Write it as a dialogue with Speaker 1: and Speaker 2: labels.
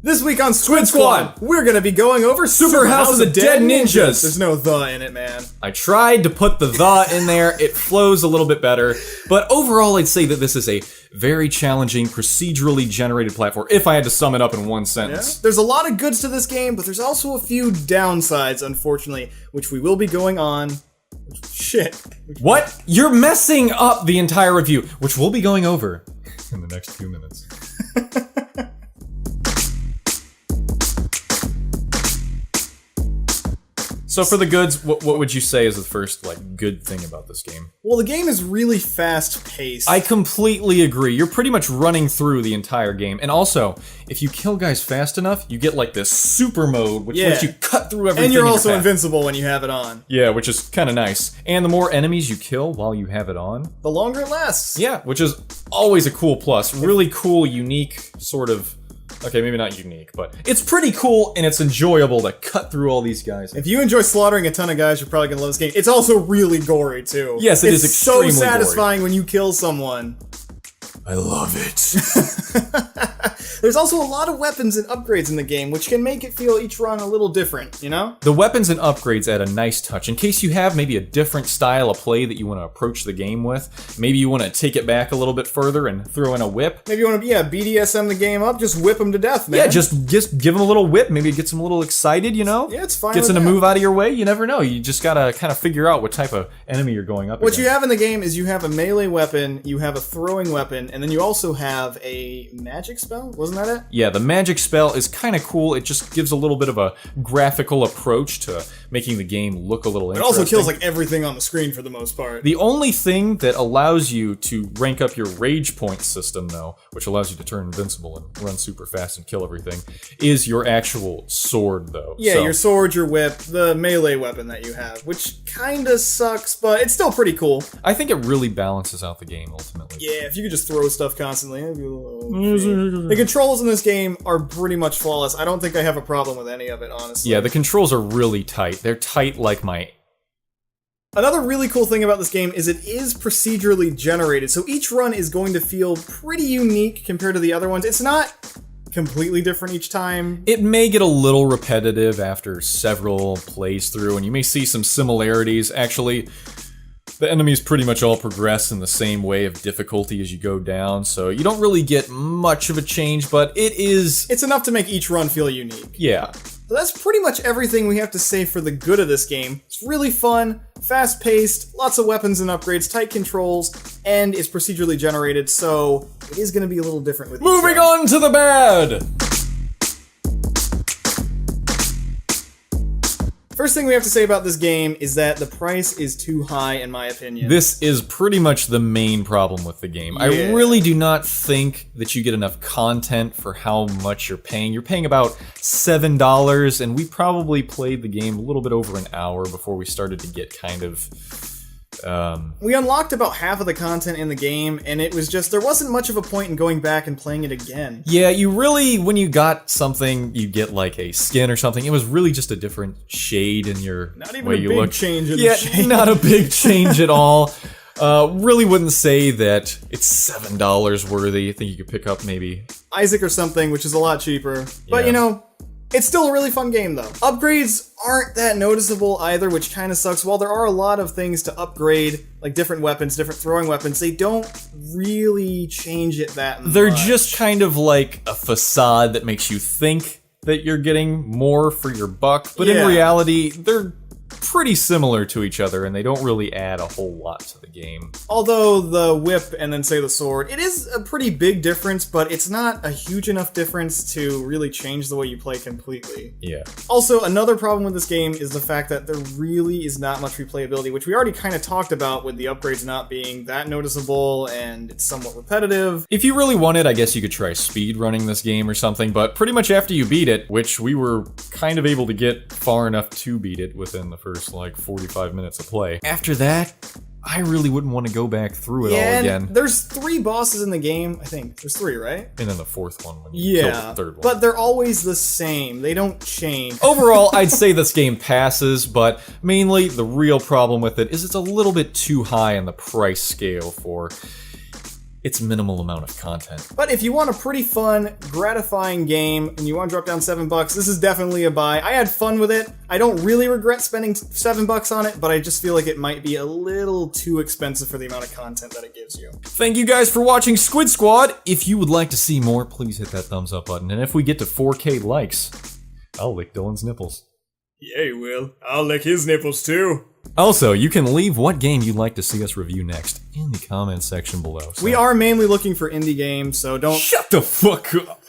Speaker 1: This week on Squid Squad, we're gonna be going over Super House of the Dead Ninjas. There's no the in it, man.
Speaker 2: I tried to put the in there. It flows a little bit better. But overall, I'd say that this is a very challenging, procedurally generated platform, if I had to sum it up in one sentence.
Speaker 1: Yeah. There's a lot of goods to this game, but there's also a few downsides, unfortunately, which we will be going on. Shit.
Speaker 2: What? You're messing up the entire review, which we'll be going over in the next few minutes. So for the goods, what would you say is the first, good thing about this game?
Speaker 1: Well, the game is really fast-paced.
Speaker 2: I completely agree. You're pretty much running through the entire game. And also, if you kill guys fast enough, you get, this super mode, which lets you cut through everything.
Speaker 1: And you're also invincible when you have it on.
Speaker 2: Yeah, which is kind of nice. And the more enemies you kill while you have it on,
Speaker 1: the longer it lasts.
Speaker 2: Yeah, which is always a cool plus. Really cool, unique, sort of... Okay, maybe not unique, but it's pretty cool and it's enjoyable to cut through all these guys.
Speaker 1: If you enjoy slaughtering a ton of guys, you're probably gonna love this game. It's also really gory, too.
Speaker 2: Yes, it is extremely
Speaker 1: so satisfying when you kill someone.
Speaker 2: I love it.
Speaker 1: There's also a lot of weapons and upgrades in the game, which can make it feel each run a little different, you know?
Speaker 2: The weapons and upgrades add a nice touch. In case you have maybe a different style of play that you want to approach the game with, maybe you want to take it back a little bit further and throw in a whip.
Speaker 1: Maybe you want to, BDSM the game up, just whip them to death, man.
Speaker 2: Yeah, just give them a little whip, maybe it gets them a little excited, you know?
Speaker 1: Yeah, it's fine.
Speaker 2: Gets them to move out of your way, you never know. You just gotta kind of figure out what type of enemy you're going up against.
Speaker 1: What you have in the game is you have a melee weapon, you have a throwing weapon, and then you also have a magic spell? Wasn't that it?
Speaker 2: Yeah, the magic spell is kind of cool. It just gives a little bit of a graphical approach to making the game look a little interesting.
Speaker 1: It also kills everything on the screen for the most part.
Speaker 2: The only thing that allows you to rank up your rage point system, though, which allows you to turn invincible and run super fast and kill everything, is your actual sword, though.
Speaker 1: Yeah, your sword, your whip, the melee weapon that you have, which kinda sucks, but it's still pretty cool.
Speaker 2: I think it really balances out the game, ultimately.
Speaker 1: Yeah, if you could just throw stuff constantly, it'd be a little okay. The controls in this game are pretty much flawless. I don't think I have a problem with any of it, honestly.
Speaker 2: Yeah, the controls are really tight. They're tight like my...
Speaker 1: Another really cool thing about this game is it is procedurally generated, so each run is going to feel pretty unique compared to the other ones. It's not completely different each time.
Speaker 2: It may get a little repetitive after several plays through, and you may see some similarities. Actually, the enemies pretty much all progress in the same way of difficulty as you go down, so you don't really get much of a change, but it's
Speaker 1: enough to make each run feel unique.
Speaker 2: Yeah.
Speaker 1: So that's pretty much everything we have to say for the good of this game. It's really fun, fast-paced, lots of weapons and upgrades, tight controls, and it's procedurally generated, so it is going to be a little different with each
Speaker 2: Moving
Speaker 1: run.
Speaker 2: on to the bad!
Speaker 1: First thing we have to say about this game is that the price is too high, in my opinion.
Speaker 2: This is pretty much the main problem with the game.
Speaker 1: Yeah.
Speaker 2: I really do not think that you get enough content for how much you're paying. You're paying about $7, and we probably played the game a little bit over an hour before we started to get kind of...
Speaker 1: We unlocked about half of the content in the game, and it was just, there wasn't much of a point in going back and playing it again.
Speaker 2: Yeah, you really, when you got something, you get a skin or something, it was really just a different shade in your
Speaker 1: Not even
Speaker 2: way
Speaker 1: a
Speaker 2: you
Speaker 1: big
Speaker 2: look.
Speaker 1: change in the shade.
Speaker 2: Not a big change at all. Really wouldn't say that it's $7 worthy. I think you could pick up maybe
Speaker 1: Isaac or something, which is a lot cheaper. But,
Speaker 2: Yeah.
Speaker 1: It's still a really fun game, though. Upgrades aren't that noticeable either, which kind of sucks. While there are a lot of things to upgrade, like different weapons, different throwing weapons, they don't really change it that much.
Speaker 2: They're just kind of like a facade that makes you think that you're getting more for your buck, but in reality, they're pretty similar to each other, and they don't really add a whole lot to the game.
Speaker 1: Although the whip and then say the sword, it is a pretty big difference, but it's not a huge enough difference to really change the way you play completely.
Speaker 2: Yeah.
Speaker 1: Also, another problem with this game is the fact that there really is not much replayability, which we already kind of talked about with the upgrades not being that noticeable, and it's somewhat repetitive.
Speaker 2: If you really wanted, I guess you could try speed running this game or something, but pretty much after you beat it, which we were kind of able to get far enough to beat it within the first 45 minutes of play. After that, I really wouldn't want to go back through it all again.
Speaker 1: There's 3 bosses in the game, I think. There's 3, right?
Speaker 2: And then the 4th one when you kill the 3rd one.
Speaker 1: But they're always the same. They don't change.
Speaker 2: Overall, I'd say this game passes, but mainly the real problem with it is it's a little bit too high on the price scale for... it's minimal amount of content.
Speaker 1: But if you want a pretty fun, gratifying game, and you want to drop down $7, this is definitely a buy. I had fun with it. I don't really regret spending $7 on it, but I just feel like it might be a little too expensive for the amount of content that it gives you.
Speaker 2: Thank you guys for watching Squid Squad. If you would like to see more, please hit that thumbs up button. And if we get to 4K likes, I'll lick Dylan's nipples.
Speaker 1: Yeah, you will. I'll lick his nipples too.
Speaker 2: Also, you can leave what game you'd like to see us review next in the comments section below. So.
Speaker 1: We are mainly looking for indie games, so don't...
Speaker 2: Shut the fuck up!